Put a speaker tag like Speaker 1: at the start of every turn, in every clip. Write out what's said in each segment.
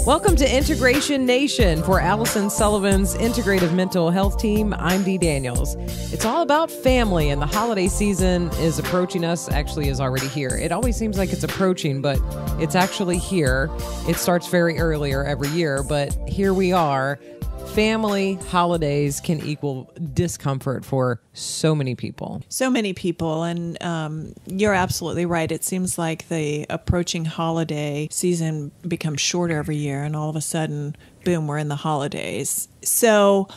Speaker 1: Welcome to Integration Nation. For Allison Sullivan's Integrative Mental Health Team, I'm Dee Daniels. It's all about family, and the holiday season is approaching us, actually is already here. It always seems like it's approaching, but it's actually here. It starts very earlier every year, but here we are. Family holidays can equal discomfort for so many people.
Speaker 2: So many people, and you're absolutely right. It seems like the approaching holiday season becomes shorter every year, and all of a sudden, boom, we're in the holidays. So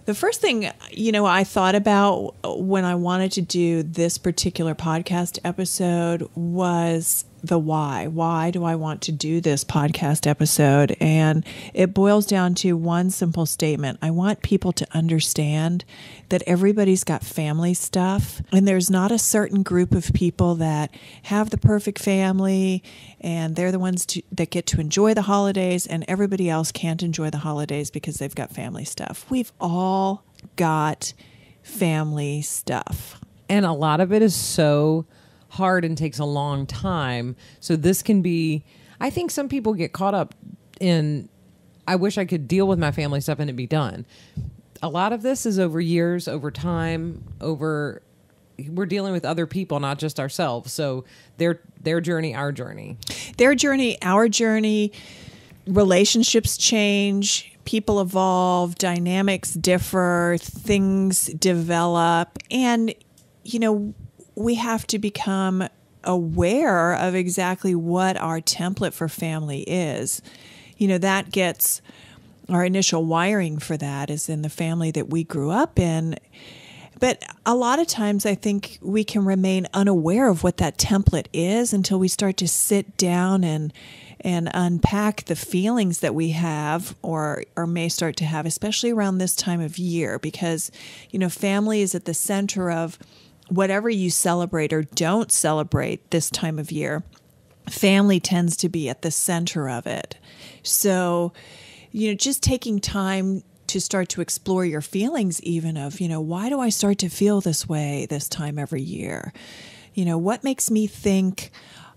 Speaker 2: the first thing, I thought about when I wanted to do this particular podcast episode was the why. Why do I want to do this podcast episode? And it boils down to one simple statement. I want people to understand that everybody's got family stuff, and there's not a certain group of people that have the perfect family, and they're the ones that get to enjoy the holidays, and everybody else can't enjoy the holidays because they've got family stuff. We've all got family stuff.
Speaker 1: And a lot of it is so hard and takes a long time. So this can be, I think some people get caught up in, I wish I could deal with my family stuff and it'd be done. A lot of this is over years, over time, we're dealing with other people, not just ourselves. So their journey, our journey.
Speaker 2: Their journey, our journey, relationships change, people evolve, dynamics differ, things develop, and, we have to become aware of exactly what our template for family is. That gets our initial wiring for that is in the family that we grew up in. But a lot of times I think we can remain unaware of what that template is until we start to sit down and unpack the feelings that we have or may start to have, especially around this time of year, because, family is at the center of whatever you celebrate or don't celebrate this time of year. Family tends to be at the center of it. So, just taking time to start to explore your feelings even of, why do I start to feel this way this time every year? What makes me think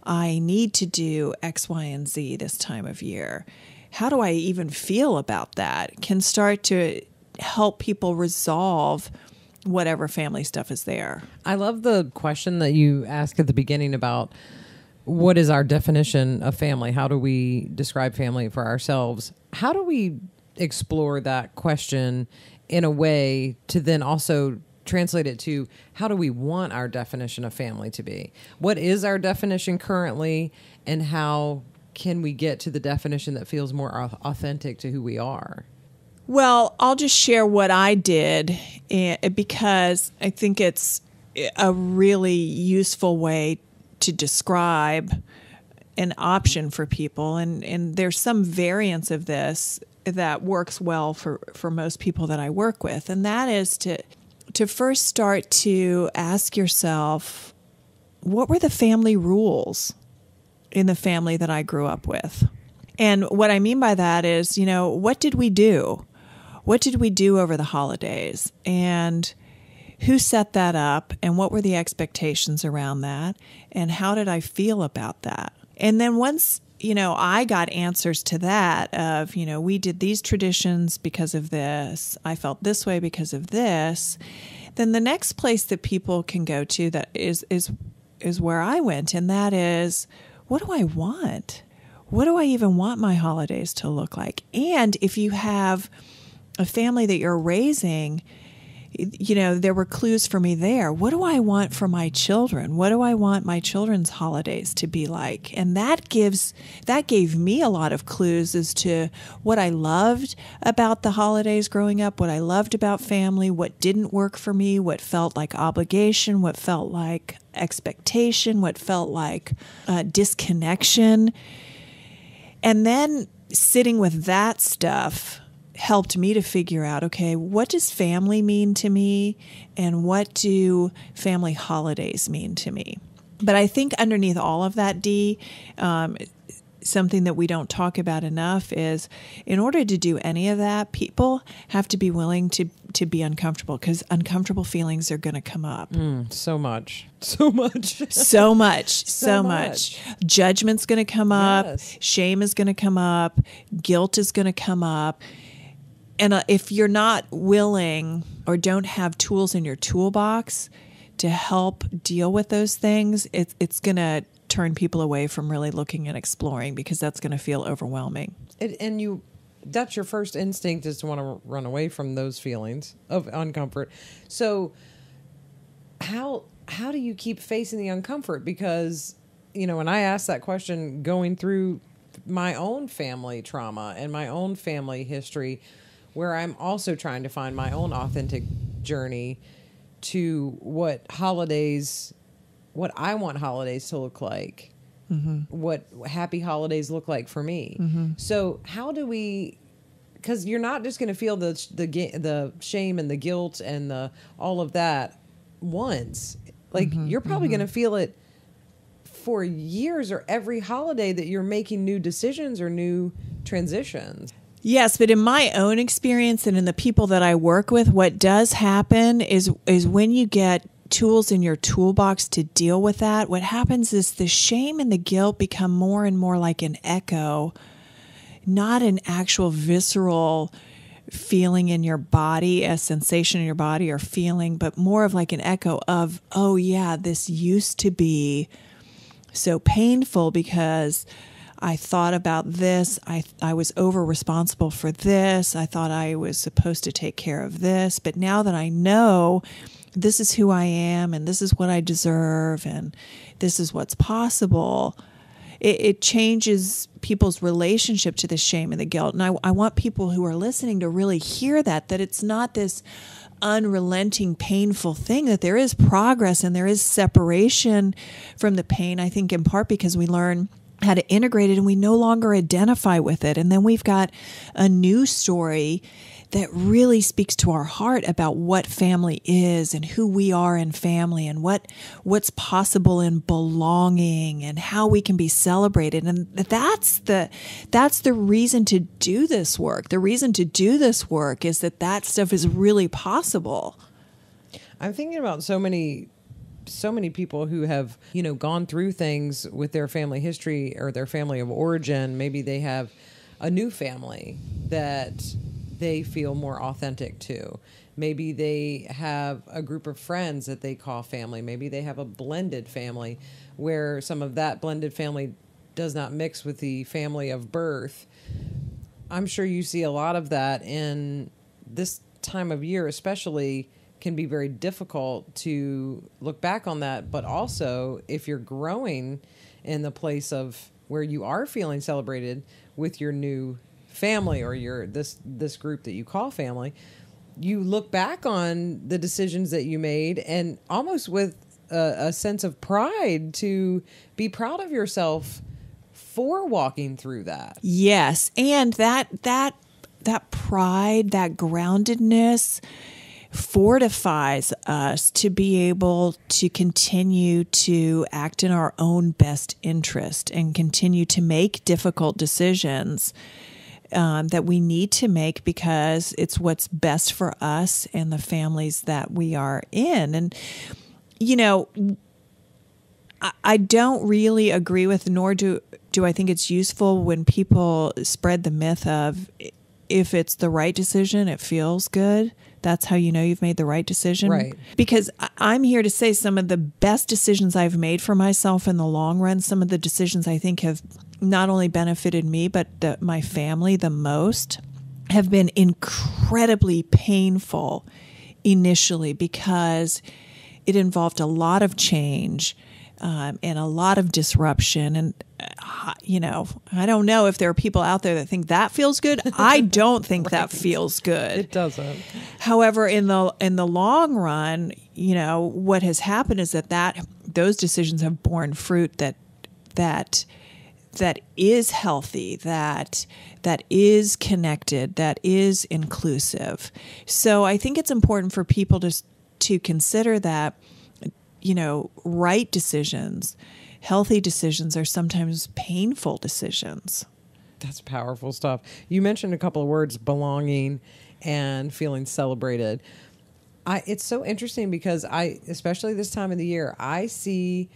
Speaker 2: I need to do X, Y, and Z this time of year? How do I even feel about that? Can start to help people resolve whatever family stuff is there.
Speaker 1: I love the question that you asked at the beginning about what is our definition of family? How do we describe family for ourselves? How do we explore that question in a way to then also translate it to how do we want our definition of family to be? What is our definition currently, and how can we get to the definition that feels more authentic to who we are?
Speaker 2: Well, I'll just share what I did because I think it's a really useful way to describe an option for people. And there's some variance of this that works well for most people that I work with. And that is to first start to ask yourself, what were the family rules in the family that I grew up with? And what I mean by that is, what did we do? What did we do over the holidays? And who set that up? And what were the expectations around that? And how did I feel about that? And then once, I got answers to that of, we did these traditions because of this. I felt this way because of this. Then the next place that people can go to that is where I went. And that is, what do I want? What do I even want my holidays to look like? And if you have a family that you're raising, there were clues for me there. What do I want for my children? What do I want my children's holidays to be like? And that gave me a lot of clues as to what I loved about the holidays growing up, what I loved about family, what didn't work for me, what felt like obligation, what felt like expectation, what felt like disconnection. And then sitting with that stuff helped me to figure out, okay, what does family mean to me and what do family holidays mean to me? But I think underneath all of that, Dee, something that we don't talk about enough is, in order to do any of that, people have to be willing to be uncomfortable, because uncomfortable feelings are going to come up.
Speaker 1: So much. So much.
Speaker 2: So much. So much. Judgment's going to come up.
Speaker 1: Yes.
Speaker 2: Shame is going to come up. Guilt is going to come up. And if you're not willing or don't have tools in your toolbox to help deal with those things, it's going to turn people away from really looking and exploring, because that's going to feel overwhelming.
Speaker 1: That's your first instinct, is to want to run away from those feelings of uncomfort. So how do you keep facing the uncomfort? Because, when I asked that question going through my own family trauma and my own family history, where I'm also trying to find my own authentic journey to what I want holidays to look like, what happy holidays look like for me. So how do we? Because you're not just going to feel the shame and the guilt and all of that once. Like you're probably going to feel it for years, or every holiday that you're making new decisions or new transitions.
Speaker 2: Yes, but in my own experience and in the people that I work with, what does happen is when you get tools in your toolbox to deal with that, what happens is the shame and the guilt become more and more like an echo, not an actual visceral feeling in your body, a sensation in your body or feeling, but more of like an echo of, oh yeah, this used to be so painful because I thought about this. I was over responsible for this. I thought I was supposed to take care of this. But now that I know this is who I am and this is what I deserve and this is what's possible, it changes people's relationship to the shame and the guilt. And I want people who are listening to really hear that it's not this unrelenting, painful thing, that there is progress and there is separation from the pain, I think in part because we learn how to integrate it and we no longer identify with it. And then we've got a new story that really speaks to our heart about what family is and who we are in family and what's possible in belonging and how we can be celebrated. And that's the reason to do this work. The reason to do this work is that stuff is really possible.
Speaker 1: I'm thinking about so many people who have, gone through things with their family history or their family of origin. Maybe they have a new family that they feel more authentic to. Maybe they have a group of friends that they call family. Maybe they have a blended family where some of that blended family does not mix with the family of birth. I'm sure you see a lot of that in this time of year, especially. Can be very difficult to look back on that, but also if you're growing in the place of where you are feeling celebrated with your new family or your this group that you call family, you look back on the decisions that you made and almost with a sense of pride, to be proud of yourself for walking through that.
Speaker 2: Yes, and that pride, that groundedness fortifies us to be able to continue to act in our own best interest and continue to make difficult decisions that we need to make because it's what's best for us and the families that we are in. And, I don't really agree with, nor do I think it's useful when people spread the myth of if it's the right decision, it feels good. That's how you know you've made the right decision.
Speaker 1: Right.
Speaker 2: Because I'm here to say some of the best decisions I've made for myself in the long run, some of the decisions I think have not only benefited me, but my family the most, have been incredibly painful initially because it involved a lot of change and a lot of disruption. And, I don't know if there are people out there that think that feels good. I don't think that feels good.
Speaker 1: It doesn't.
Speaker 2: However, in the long run, what has happened is that those decisions have borne fruit that is healthy, that is connected, that is inclusive. So I think it's important for people to consider that, right decisions healthy decisions are sometimes painful decisions.
Speaker 1: That's powerful stuff. You mentioned a couple of words, belonging and feeling celebrated. It's so interesting because especially this time of the year, I see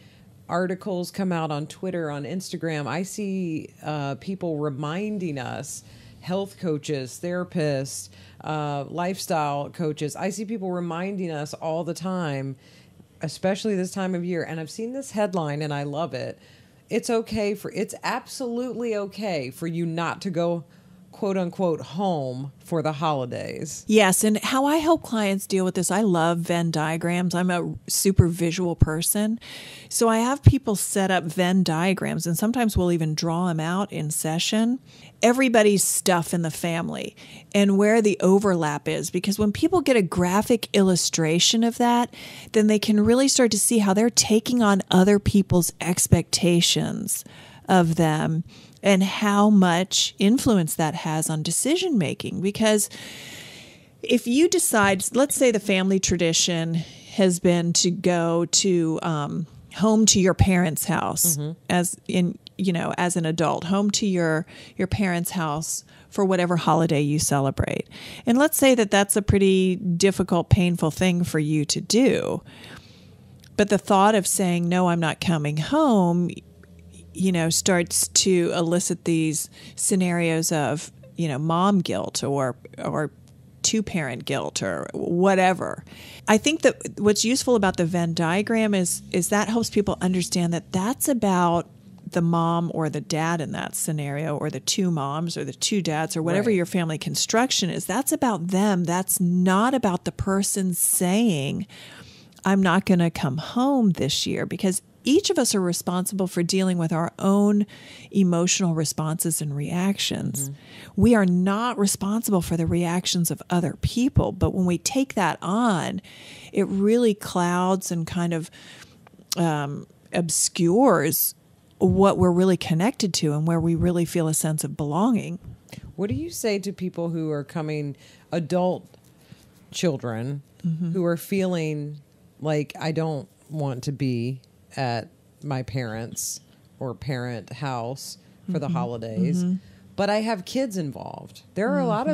Speaker 1: articles come out on Twitter, on Instagram. I see people reminding us, health coaches, therapists, lifestyle coaches. I see people reminding us all the time, especially this time of year. And I've seen this headline and I love it. It's absolutely okay for you not to go, quote unquote, home for the holidays.
Speaker 2: Yes. And how I help clients deal with this, I love Venn diagrams. I'm a super visual person. So I have people set up Venn diagrams, and sometimes we'll even draw them out in session. Everybody's stuff in the family and where the overlap is, because when people get a graphic illustration of that, then they can really start to see how they're taking on other people's expectations of them and how much influence that has on decision making. Because if you decide, let's say the family tradition has been to go to home to your parents' house, as an adult, home to your parents' house for whatever holiday you celebrate. And let's say that that's a pretty difficult, painful thing for you to do. But the thought of saying, no, I'm not coming home, starts to elicit these scenarios of, mom guilt or two-parent guilt or whatever. I think that what's useful about the Venn diagram is that helps people understand that that's about the mom or the dad in that scenario, or the two moms or the two dads, or whatever your family construction is. That's about them. That's not about the person saying, I'm not going to come home this year, because each of us are responsible for dealing with our own emotional responses and reactions. We are not responsible for the reactions of other people. But when we take that on, it really clouds and kind of obscures what we're really connected to and where we really feel a sense of belonging.
Speaker 1: What do you say to people who are coming, adult children, who are feeling like, I don't want to be at my parents' or parent house for the holidays, but I have kids involved? There are a lot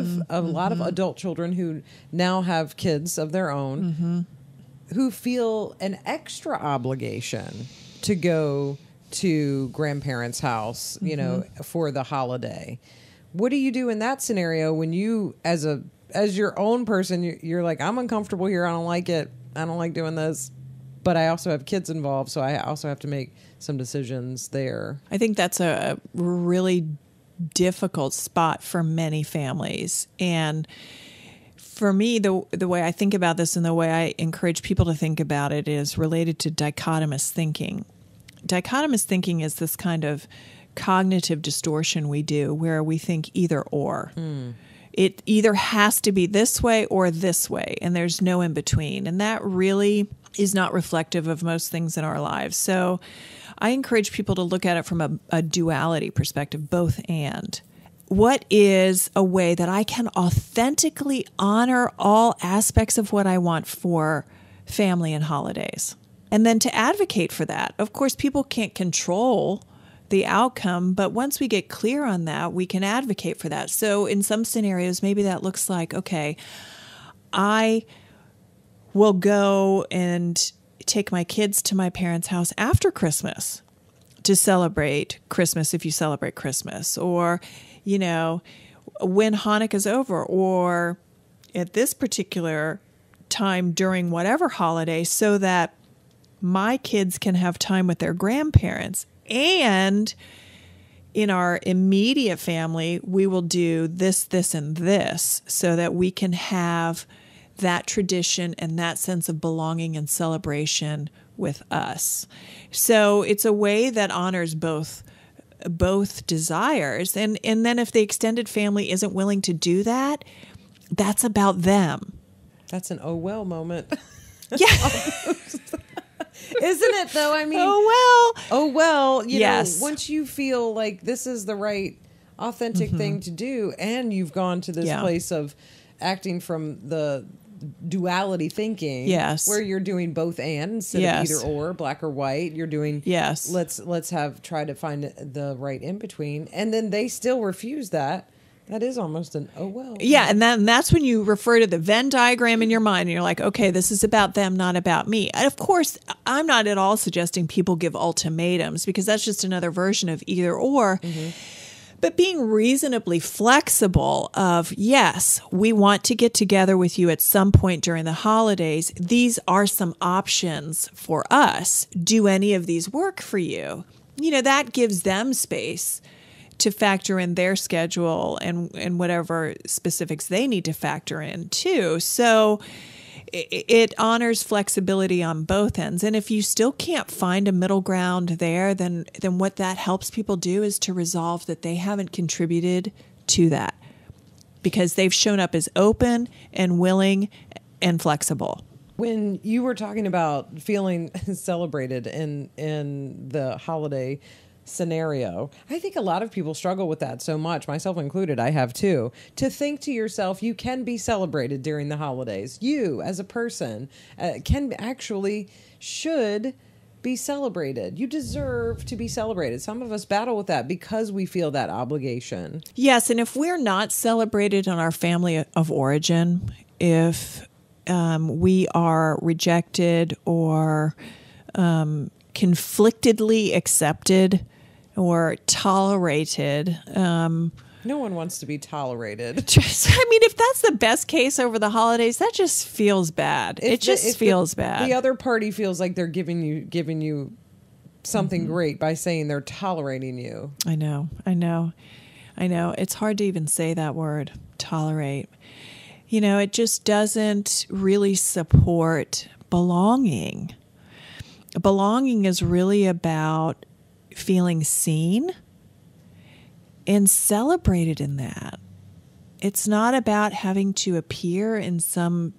Speaker 1: of adult children who now have kids of their own who feel an extra obligation to go to grandparents' house, for the holiday. What do you do in that scenario when you, as your own person, you're like, I'm uncomfortable here. I don't like it. I don't like doing this. But I also have kids involved, so I also have to make some decisions there.
Speaker 2: I think that's a really difficult spot for many families. And for me, the way I think about this and the way I encourage people to think about it is related to dichotomous thinking. Dichotomous thinking is this kind of cognitive distortion we do where we think either or. It either has to be this way or this way, and there's no in between. And that really is not reflective of most things in our lives. So I encourage people to look at it from a duality perspective, both and. What is a way that I can authentically honor all aspects of what I want for family and holidays? And then to advocate for that. Of course, people can't control the outcome, but once we get clear on that, we can advocate for that. So in some scenarios, maybe that looks like, okay, I will go and take my kids to my parents' house after Christmas to celebrate Christmas, if you celebrate Christmas, or, when Hanukkah's over, or at this particular time during whatever holiday, so that my kids can have time with their grandparents. And in our immediate family, we will do this, this, and this so that we can have that tradition and that sense of belonging and celebration with us. So it's a way that honors both desires. And then if the extended family isn't willing to do that, that's about them.
Speaker 1: That's an oh well moment.
Speaker 2: Yeah.
Speaker 1: Isn't it though? I mean, oh well,
Speaker 2: yes.
Speaker 1: Once you feel like this is the right authentic thing to do, and you've gone to this place of acting from the duality thinking.
Speaker 2: Yes.
Speaker 1: Where you're doing both and instead
Speaker 2: Yes.
Speaker 1: of either or, black or white. You're doing
Speaker 2: Yes.
Speaker 1: Let's try to find the right in between, and then they still refuse that. That is almost an oh well.
Speaker 2: Yeah, and that's when you refer to the Venn diagram in your mind, and you're like, okay, this is about them, not about me. And of course, I'm not at all suggesting people give ultimatums, because that's just another version of either or. Mm-hmm. But being reasonably flexible of, yes, we want to get together with you at some point during the holidays. These are some options for us. Do any of these work for you? That gives them space to factor in their schedule and whatever specifics they need to factor in too. So it honors flexibility on both ends. And if you still can't find a middle ground there, then what that helps people do is to resolve that they haven't contributed to that, because they've shown up as open and willing and flexible.
Speaker 1: When you were talking about feeling celebrated in the holiday scenario, I think a lot of people struggle with that so much, myself included. I have too. To think to yourself, you can be celebrated during the holidays. You, as a person, should be celebrated. You deserve to be celebrated. Some of us battle with that because we feel that obligation.
Speaker 2: Yes, and if we're not celebrated in our family of origin, if we are rejected or conflictedly accepted or tolerated.
Speaker 1: No one wants to be tolerated.
Speaker 2: If that's the best case over the holidays, that just feels bad. It just feels bad.
Speaker 1: The other party feels like they're giving you something great by saying they're tolerating you.
Speaker 2: I know. It's hard to even say that word, tolerate. It just doesn't really support belonging. Belonging is really about feeling seen and celebrated in that. It's not about having to appear in some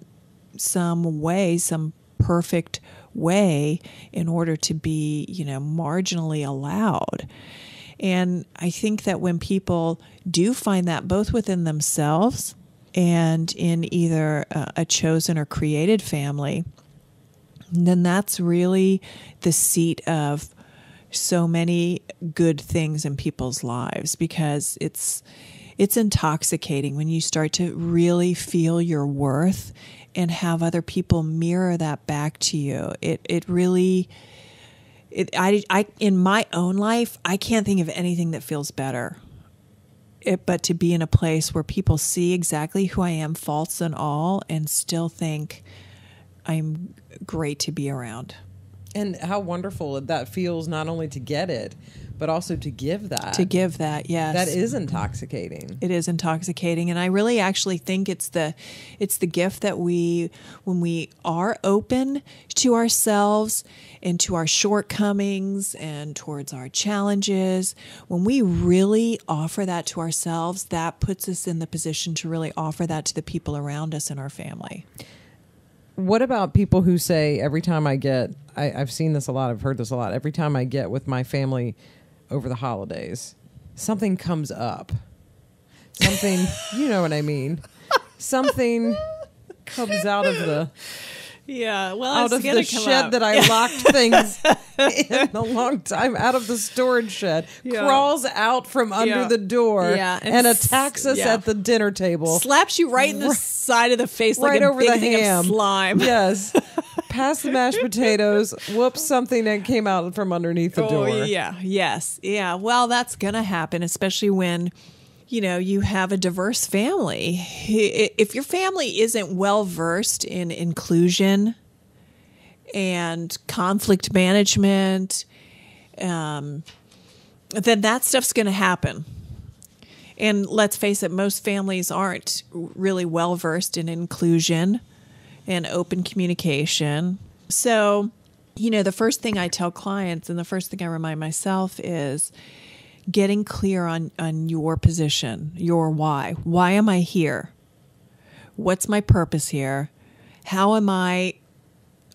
Speaker 2: way, some perfect way in order to be, marginally allowed. And I think that when people do find that both within themselves and in either a chosen or created family, then that's really the seat of so many good things in people's lives, because it's intoxicating when you start to really feel your worth and have other people mirror that back to you. I in my own life, I can't think of anything that feels better. But to be in a place where people see exactly who I am, faults and all, and still think I'm great to be around.
Speaker 1: And how wonderful that feels, not only to get it, but also to give that.
Speaker 2: To give that, yes.
Speaker 1: That is intoxicating.
Speaker 2: It is intoxicating. And I really actually think it's the gift that when we are open to ourselves and to our shortcomings and towards our challenges, when we really offer that to ourselves, that puts us in the position to really offer that to the people around us in our family.
Speaker 1: What about people who say every time I've seen this a lot, I've heard this a lot, every time I get with my family over the holidays, something comes up. Something, you know what I mean? Something comes out of the shed that I locked things in a long time, out of the storage shed, crawls out from under the door and attacks us at the dinner table.
Speaker 2: Slaps you right in the side of the face like
Speaker 1: right
Speaker 2: a
Speaker 1: over
Speaker 2: big
Speaker 1: the
Speaker 2: thing
Speaker 1: ham.
Speaker 2: of slime.
Speaker 1: Yes. Past the mashed potatoes, whoops, something that came out from underneath the door.
Speaker 2: Yeah. Well, that's going to happen, especially when you have a diverse family. If your family isn't well versed in inclusion and conflict management, then that stuff's going to happen. And let's face it, most families aren't really well versed in inclusion and open communication. So, the first thing I tell clients and the first thing I remind myself is getting clear on your position, your why. Why am I here? What's my purpose here? How am I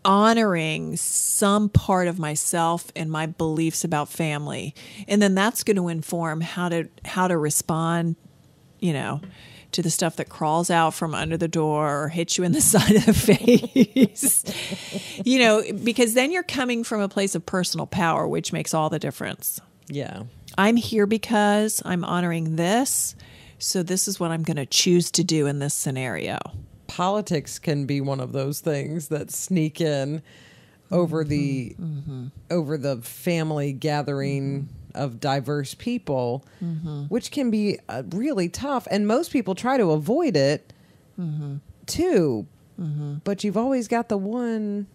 Speaker 2: honoring some part of myself and my beliefs about family? And then that's going to inform how to respond, to the stuff that crawls out from under the door or hits you in the side of the face. Because then you're coming from a place of personal power, which makes all the difference.
Speaker 1: Yeah.
Speaker 2: I'm here because I'm honoring this. So this is what I'm going to choose to do in this scenario.
Speaker 1: Politics can be one of those things that sneak in over the family gathering of diverse people, which can be really tough. And most people try to avoid it too. But you've always got the one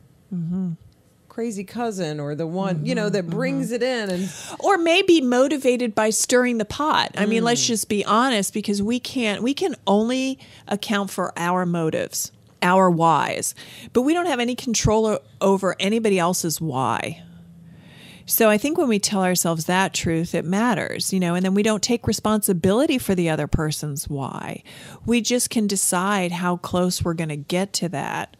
Speaker 1: crazy cousin or the one, that brings it in. And
Speaker 2: or maybe motivated by stirring the pot. I mean, let's just be honest, because we can only account for our motives, our whys, but we don't have any control over anybody else's why. So I think when we tell ourselves that truth, it matters, and then we don't take responsibility for the other person's why. We just can decide how close we're going to get to that.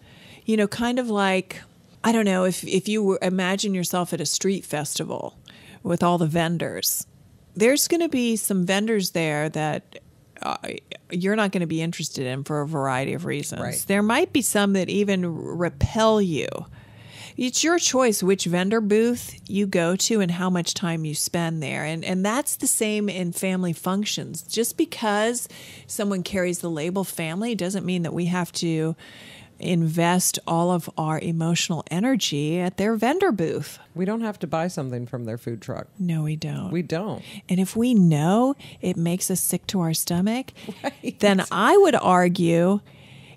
Speaker 2: Kind of like, I don't know, if you imagine yourself at a street festival with all the vendors, there's going to be some vendors there that you're not going to be interested in for a variety of reasons.
Speaker 1: Right.
Speaker 2: There might be some that even repel you. It's your choice which vendor booth you go to and how much time you spend there. And that's the same in family functions. Just because someone carries the label family doesn't mean that we have to invest all of our emotional energy at their vendor booth.
Speaker 1: we don't have to buy something from their food truck.
Speaker 2: No, we don't.
Speaker 1: We don't.
Speaker 2: And if we know it makes us sick to our stomach,
Speaker 1: Right.
Speaker 2: then I would argue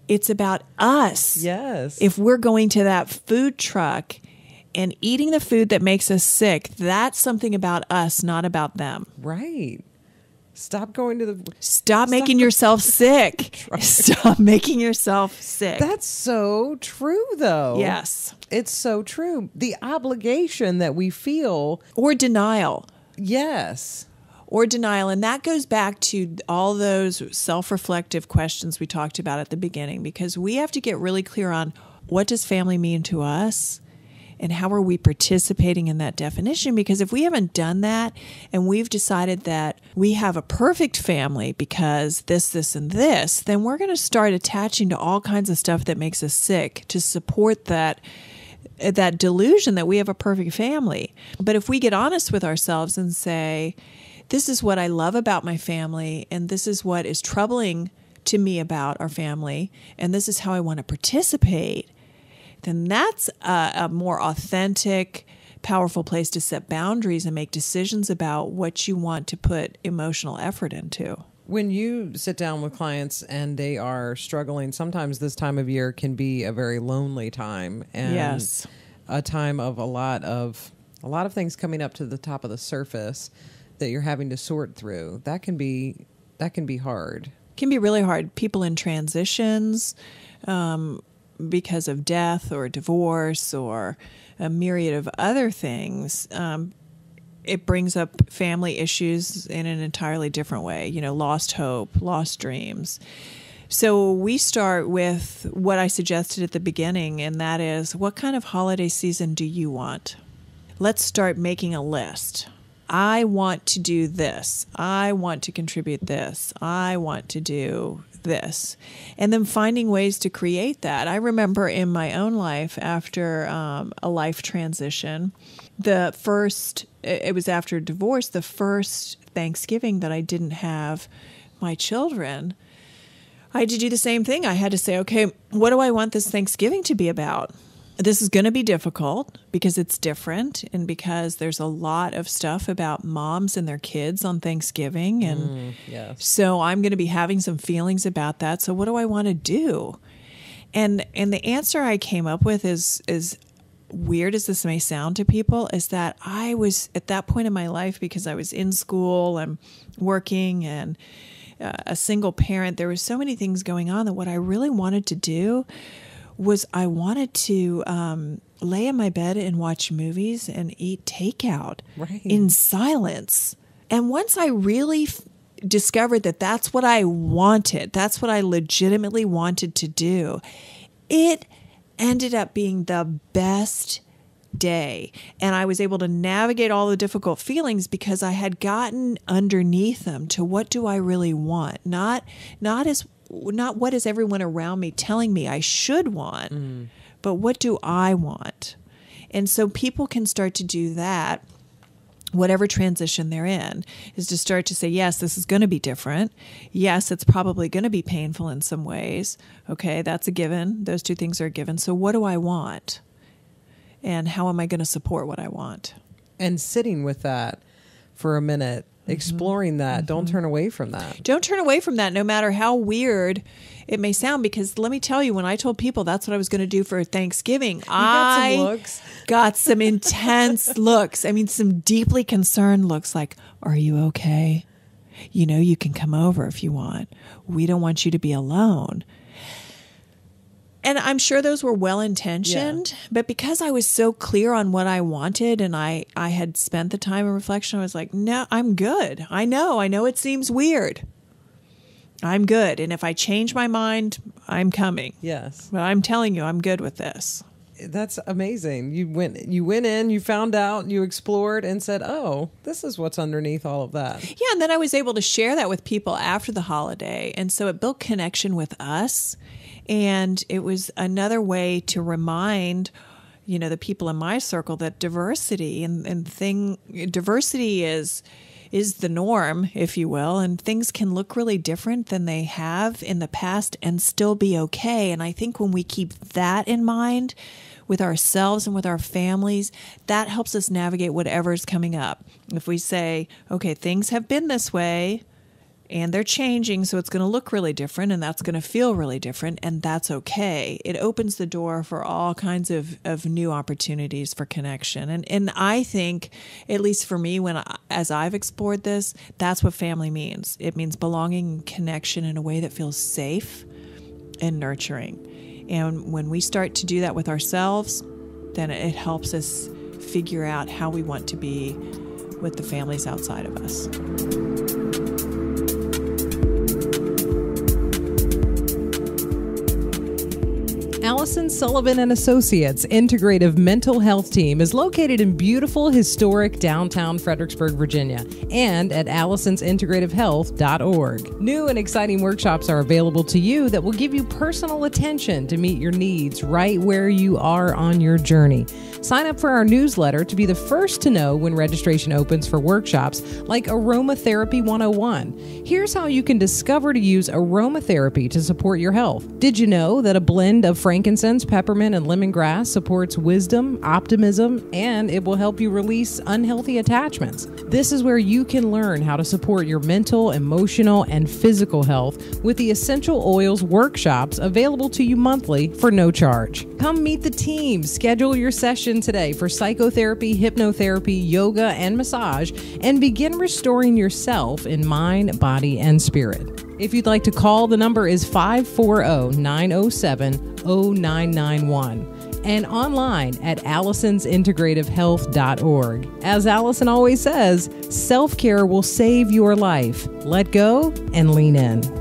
Speaker 2: it's about us.
Speaker 1: Yes.
Speaker 2: If we're going to that food truck and eating the food that makes us sick, that's something about us, not about them.
Speaker 1: Right. Stop going to the...
Speaker 2: Stop making yourself sick. Stop making yourself sick.
Speaker 1: That's so true, though.
Speaker 2: Yes.
Speaker 1: It's so true. The obligation that we feel...
Speaker 2: Or denial.
Speaker 1: Yes.
Speaker 2: Or denial. And that goes back to all those self-reflective questions we talked about at the beginning, because we have to get really clear on what does family mean to us and how are we participating in that definition? Because if we haven't done that and we've decided that we have a perfect family because this, and this, then we're going to start attaching to all kinds of stuff that makes us sick to support that delusion that we have a perfect family. But if we get honest with ourselves and say, this is what I love about my family, and this is what is troubling to me about our family, and this is how I want to participate, then that's a more authentic, powerful place to set boundaries and make decisions about what you want to put emotional effort into.
Speaker 1: When you sit down with clients and they are struggling, sometimes this time of year can be a very lonely time, and
Speaker 2: Yes.
Speaker 1: a time of a lot of things coming up to the top of the surface that you're having to sort through. That can be hard.
Speaker 2: It can be really hard. People in transitions, because of death or divorce or a myriad of other things, it brings up family issues in an entirely different way. Lost hope, lost dreams. So we start with what I suggested at the beginning, and that is, what kind of holiday season do you want? Let's start making a list. I want to do this. I want to contribute this. I want to do this. And then finding ways to create that. I remember in my own life, after a life transition, it was after divorce, the first Thanksgiving that I didn't have my children, I had to do the same thing. I had to say, okay, what do I want this Thanksgiving to be about? This is going to be difficult because it's different and because there's a lot of stuff about moms and their kids on Thanksgiving. And
Speaker 1: yes.
Speaker 2: So I'm going to be having some feelings about that. So what do I want to do? And the answer I came up with is weird as this may sound to people, is that I was at that point in my life, because I was in school and working and a single parent, there were so many things going on that what I really wanted to do was I wanted to lay in my bed and watch movies and eat takeout in silence. And once I really discovered that that's what I wanted, that's what I legitimately wanted to do, it ended up being the best day. And I was able to navigate all the difficult feelings because I had gotten underneath them to what do I really want? Not what is everyone around me telling me I should want, but what do I want? And so people can start to do that. Whatever transition they're in, is to start to say, yes, this is going to be different. Yes, it's probably going to be painful in some ways. Okay, that's a given. Those two things are a given. So what do I want? And how am I going to support what I want?
Speaker 1: And sitting with that for a minute, exploring that. Don't turn away from that.
Speaker 2: Don't turn away from that, no matter how weird it may sound, because let me tell you, when I told people that's what I was going to do for Thanksgiving, I got some intense looks. I mean, some deeply concerned looks like, are you okay? You know, you can come over if you want. We don't want you to be alone. And I'm sure those were well-intentioned, but because I was so clear on what I wanted and I had spent the time in reflection, I was like, no, I'm good. I know it seems weird. I'm good. And if I change my mind, I'm coming.
Speaker 1: Yes.
Speaker 2: But I'm telling you, I'm good with this.
Speaker 1: That's amazing. You went in, you found out, you explored and said, oh, this is what's underneath all of that.
Speaker 2: Yeah. And then I was able to share that with people after the holiday. And so it built connection with us. And it was another way to remind, the people in my circle that diversity diversity is the norm, if you will, and things can look really different than they have in the past and still be okay. And I think when we keep that in mind with ourselves and with our families, that helps us navigate whatever's coming up. If we say, okay, things have been this way, and they're changing, so it's going to look really different, and that's going to feel really different, and that's okay. It opens the door for all kinds of new opportunities for connection. And I think, at least for me, as I've explored this, that's what family means. It means belonging and connection in a way that feels safe and nurturing. And when we start to do that with ourselves, then it helps us figure out how we want to be with the families outside of us.
Speaker 1: Allison Sullivan and Associates Integrative Mental Health Team is located in beautiful, historic downtown Fredericksburg, Virginia, and at allisonsintegrativehealth.org. New and exciting workshops are available to you that will give you personal attention to meet your needs right where you are on your journey. Sign up for our newsletter to be the first to know when registration opens for workshops like Aromatherapy 101. Here's how you can discover to use aromatherapy to support your health. Did you know that a blend of frankincense, peppermint, and lemongrass supports wisdom, optimism, and it will help you release unhealthy attachments? This is where you can learn how to support your mental, emotional, and physical health with the Essential Oils workshops available to you monthly for no charge. Come meet the team. Schedule your session today for psychotherapy, hypnotherapy, yoga, and massage, and begin restoring yourself in mind, body, and spirit. If you'd like to call, the number is 540-907-0991 and online at allisonsintegrativehealth.org. As Allison always says, self-care will save your life. Let go and lean in.